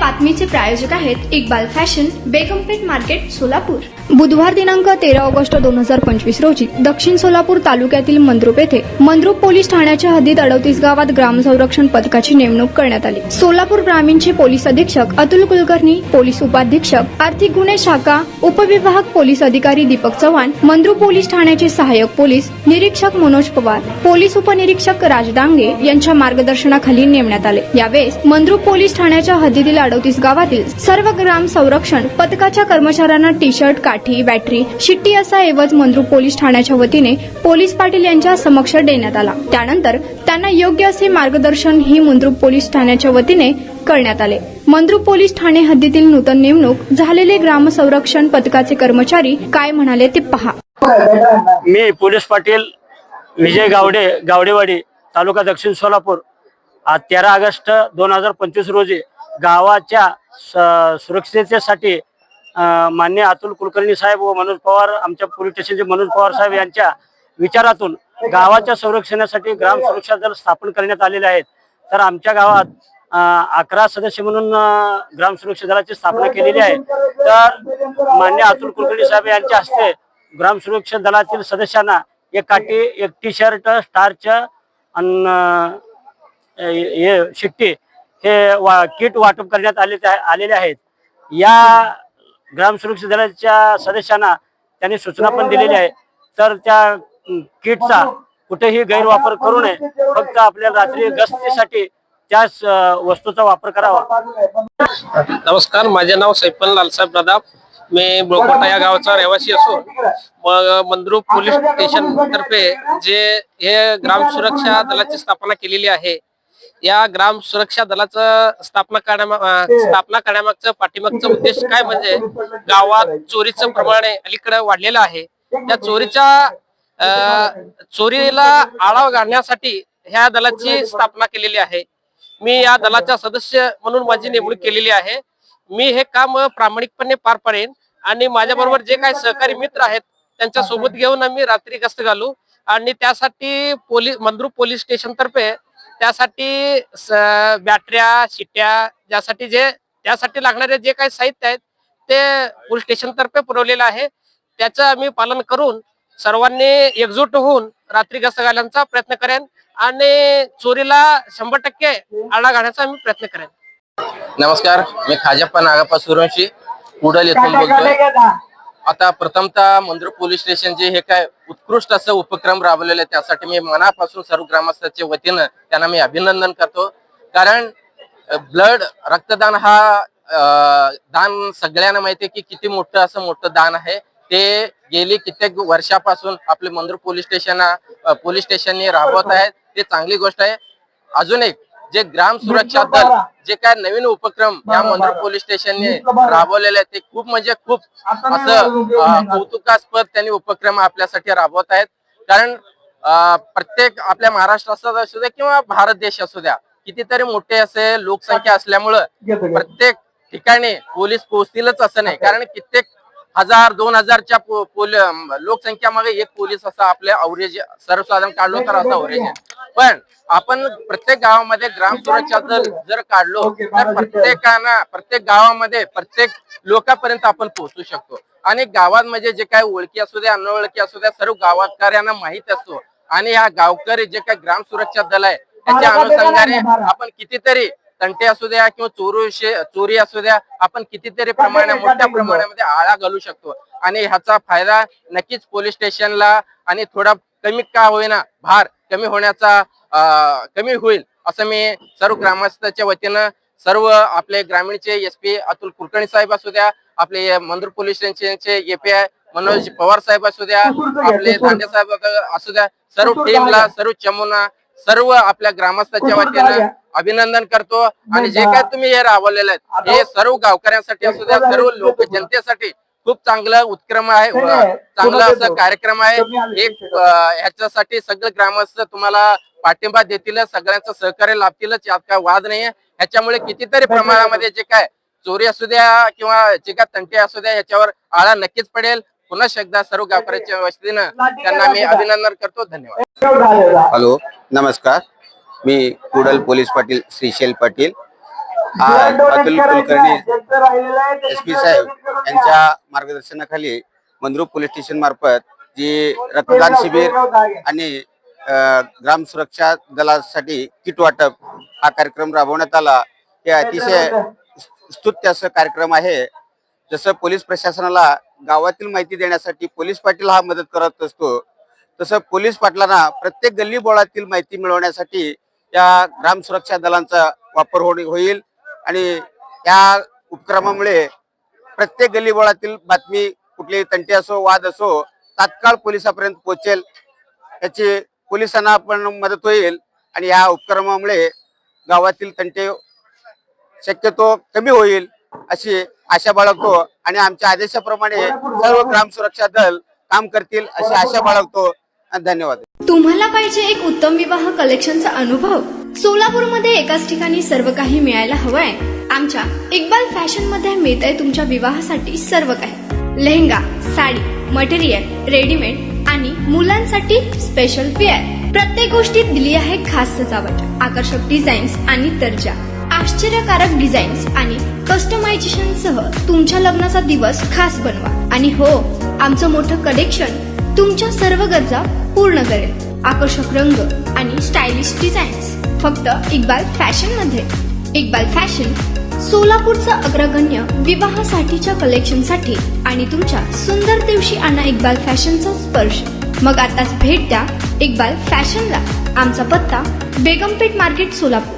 बातमीचे प्रायोजक आहेत Iqbal fashion, बेगमपेठ market, Solapur. बुधवार दिनांक 13 ऑगस्ट 2025 रोजी दक्षिण सोलापूर तालुक्यातील मंद्रुप येथे मंद्रुप पोलीस ठाण्याच्या हद्दीत 38 गावात ग्राम संरक्षण पथकाची नेमणूक करण्यात आली। सोलापूर ग्रामीणचे पोलीस अधीक्षक अतुल कुलकर्णी, पोलीस उपाधीक्षक आर्थिक गुन्हे शाखा, उपविभाग पोलीस अधिकारी दीपक चव्हाण, मंद्रुप पोलीस ठाण्याचे सहाय्यक पोलीस निरीक्षक मनोज पवार, पोलीस उपनिरीक्षक राज डांगे यांच्या मार्गदर्शनाखाली नेमण्यात आले। यावेळेस मंद्रुप पोलीस ठाण्याच्या हद्दीतील 38 गावातील सर्व ग्राम संरक्षण पथकाच्या कर्मचाऱ्यांना टी शर्ट, काठी, बॅटरी, शिट्टी असा एवज मंद्रुप पोलीस ठाण्याच्या वतीने पोलीस पाटील यांच्या समक्ष देण्यात आला। त्यानंतर त्यांना योग्य असे मार्गदर्शन ही मंद्रुप पोलीस ठाण्याच्या वतीने करण्यात आले। मंद्रुप पोलीस ठाणे हद्दीतील नूतन नेमणूक झालेले ग्राम संरक्षण पथकाचे कर्मचारी काय म्हणाले ते पहा। मी पोलीस पाटील विजय गावडे, गावडेवाडी, तालुका दक्षिण सोलापूर। आज 13 ऑगस्ट 2025 रोजी गावाच्या सुरक्षिततेसाठी माननीय अतुल कुलकर्णी साहेब व मनोज पवार, आमच्या पोलीस स्टेशनचे मनोज पवार साहेब यांच्या विचारातून गावाच्या संरक्षणासाठी ग्राम सुरक्षा दल स्थापन करण्यात आलेले आहेत। तर आमच्या गावात 11 सदस्य म्हणून ग्राम सुरक्षा दलाची स्थापना केलेली आहे। तर माननीय अतुल कुलकर्णी साहेब यांच्या हस्ते ग्राम सुरक्षा दलातील सदस्यांना एक काठी, एक टी शर्ट, स्टार्च आणि शिट्टी हे किट वाटप करण्यात आलेले आहेत। या ग्राम सुरक्षा दलाच्या सदस्यांना त्यांनी सूचना पण दिलेली आहे। तर त्या किटचा कुठेही गैरवापर करू नये, फक्त आपल्या रात्री गस्तीसाठी त्याच वस्तूचा वापर करावा। नमस्कार, माझे नाव सैफल लालसाहेब प्रताप, मी ब्रोकोटा या गावाचा रहिवासी असून मंद्रुप पोलीस स्टेशन तर्फे जे हे ग्राम सुरक्षा दलाची स्थापना केलेली आहे। या ग्राम सुरक्षा दलाचं स्थापना करण्यामागचं पाठीमागचा उद्देश काय म्हणजे गावात चोरीचं प्रमाण अलीकडे वाढलेलं आहे। त्या चोरीला आळा घालण्यासाठी ह्या दलाची स्थापना केलेली आहे। मी या दलाचा सदस्य म्हणून माझी नेमणूक केलेली आहे। मी हे काम प्रामाणिकपणे पार पाडेन आणि माझ्याबरोबर जे काही सहकारी मित्र आहेत त्यांच्या सोबत घेऊन आम्ही रात्री गस्त घालू आणि त्यासाठी मंद्रुप पोलीस स्टेशन तर्फे त्यासाठी बॅटऱ्या, शिट्ट्या, त्यासाठी लागणारे जे काही साहित्य आहेत ते पोलीस स्टेशन तर्फे पुरवलेलं आहे। त्याचं आम्ही पालन करून सर्वांनी एकजूट होऊन रात्री गस्त घालण्याचा प्रयत्न करेन आणि चोरीला 100% आळा घालण्याचा आम्ही प्रयत्न करेन। नमस्कार, मी खाजप्पा नागप्पा सूर्यवंशी कुडल येथून बोलतोय। आता प्रथमतः मंद्रुप पोलीस स्टेशनचे हे काय उत्कृष्ट असं उपक्रम राबवलेले आहे, त्यासाठी मी मनापासून सर्व ग्रामस्थांच्या वतीनं त्यांना मी अभिनंदन करतो। कारण ब्लड रक्तदान हा दान सगळ्यांना माहिती आहे की किती मोठं दान आहे। ते गेली कित्येक वर्षापासून आपले मंद्रुप पोलीस स्टेशनने राबवत आहेत, ते चांगली गोष्ट आहे। अजून एक जे ग्राम सुरक्षा दल जे काय नवीन उपक्रम या मंद्रुप पोलीस स्टेशनने राबवलेले आहेत ते खूप म्हणजे खूप असं कौतुकास्पद त्यांनी उपक्रम आपल्यासाठी राबवत आहेत। कारण प्रत्येक आपल्या महाराष्ट्रात असू द्या किंवा भारत देश असू द्या, कितीतरी मोठे असे लोकसंख्या असल्यामुळं प्रत्येक ठिकाणी पोलीस पोहोचतीलच असं नाही। कारण कित्येक 1000-2000च्या लोकसंख्या मागे एक पोलीस असा आपल्या अवरेज सर्वसाधारण काढलो तर असा अवरेज आहे। पण आपण प्रत्येक गावामध्ये ग्राम सुरक्षा दल जर काढलो तर प्रत्येक गावामध्ये प्रत्येक लोकांपर्यंत आपण पोहोचू शकतो। आणि गावात म्हणजे जे काही ओळखी असू द्या, अनोळखी असू द्या, सर्व गावकऱ्यांना माहित असतो। आणि ह्या गावकरी जे काही ग्राम सुरक्षा दल आहे त्याच्या अनुषंगाने आपण कितीतरी तंटे असू द्या किंवा चोरी असू द्या, आपण कितीतरी मोठ्या प्रमाणामध्ये आळा घालू शकतो। आणि ह्याचा फायदा नक्कीच पोलीस स्टेशनला आणि थोडा कमी का होईना भार कमी होईल असं मी सर्व ग्रामस्थांच्या वतीनं सर्व आपले ग्रामीणचे SP अतुल कुलकर्णी साहेब असू द्या, आपले मंद्रुप पोलीस स्टेशनचे API मनोज पवार साहेब असू द्या, आपले दांडे साहेब असू द्या, सर्व टीमला, सर्व चमूना, सर्व आपल्या ग्रामस्थांच्या वतीनं अभिनंदन करतो। आणि जे काय तुम्ही हे राबवलेलं आहे हे सर्व गावकऱ्यांसाठी असू द्या, सर्व लोक जनतेसाठी खूप चांगला उपक्रम आहे, चांगला असा कार्यक्रम आहे। एक ह्याच्यासाठी सगळे ग्रामस्थ तुम्हाला पाठिंबा देतील, सगळ्यांचं सहकार्य लाभतीलच, यात काय वाद नाहीये। ह्याच्यामुळे कितीतरी प्रमाणामध्ये जे काय चोरी असू द्या किंवा जे काय तंटे असू द्या याच्यावर आळा नक्कीच पडेल। पुन्हा एकदा सर्व गावकऱ्यांच्या वतीनं त्यांना मी अभिनंदन करतो। धन्यवाद। हॅलो, नमस्कार, मी कुडल पोलीस पाटील श्रीशैल पाटील। अतुल कुलकर्णी एसपी साहेब यांच्या मार्गदर्शनाखाली मंद्रुप पोलीस स्टेशन मार्फत जी रक्तदान शिबिर आणि ग्राम सुरक्षा दलासाठी किट वाटप हा कार्यक्रम राबवण्यात आला. हे अतिशय स्तुत्य असं कार्यक्रम आहे. जसं पोलीस प्रशासनाला गावातील माहिती देण्यासाठी पोलीस पाटील हा मदत करत असतो, तसं पोलीस पाटलांना प्रत्येक गल्ली बोळातील माहिती मिळवण्यासाठी या ग्राम सुरक्षा दलांचा वापर होईल आणि या उपक्रमामुळे प्रत्येक गल्ली बोळातील बातमी, कुठली तंटे असो, वाद असो, तात्काळ पोलिसांपर्यंत पोहोचेल. याची पोलिसांना पण मदत होईल आणि या उपक्रमामुळे गावातील तंटे शक्यतो कमी होईल अशी आशा बाळगतो आणि आमच्या आदेशाप्रमाणे सर्व ग्राम सुरक्षा दल काम करतील अशी आशा बाळगतो. धन्यवाद. तुम्हाला पाहिजे एक उत्तम विवाह कलेक्शनचा अनुभव? सोलापूरमध्ये एकाच ठिकाणी सर्व काही मिळायला हवंय. आमच्या इक्बाल फॅशन मध्ये मिळतंय तुमच्या विवाहासाठी सर्व काही. लेहंगा, साडी, मटेरियल, रेडीमेड आणि मुलांसाठी स्पेशल वेअर. प्रत्येक गोष्टीत दिली आहे खास सजावट, आकर्षक डिझाईन्स आणि दर्जा, आश्चर्यकारक डिझाईन्स आणि कस्टमायझेशन सह तुमच्या लग्नाचा दिवस खास बनवा. आणि हो, आमचं मोठं कलेक्शन तुमच्या सर्व गरजा पूर्ण करेल. आकर्षक रंग आणि स्टायलिश डिझाईन्स फक्त इक्बाल फॅशन मध्ये. इक्बाल फॅशन सोलापूरचा अग्रगण्य विवाहासाठीच्या कलेक्शनसाठी आणि तुमच्या सुंदर दिवशी आणा इक्बाल फॅशनचा स्पर्श. मग आताच भेट द्या इक्बाल फॅशनला. आमचा पत्ता बेगमपेठ मार्केट सोलापूर.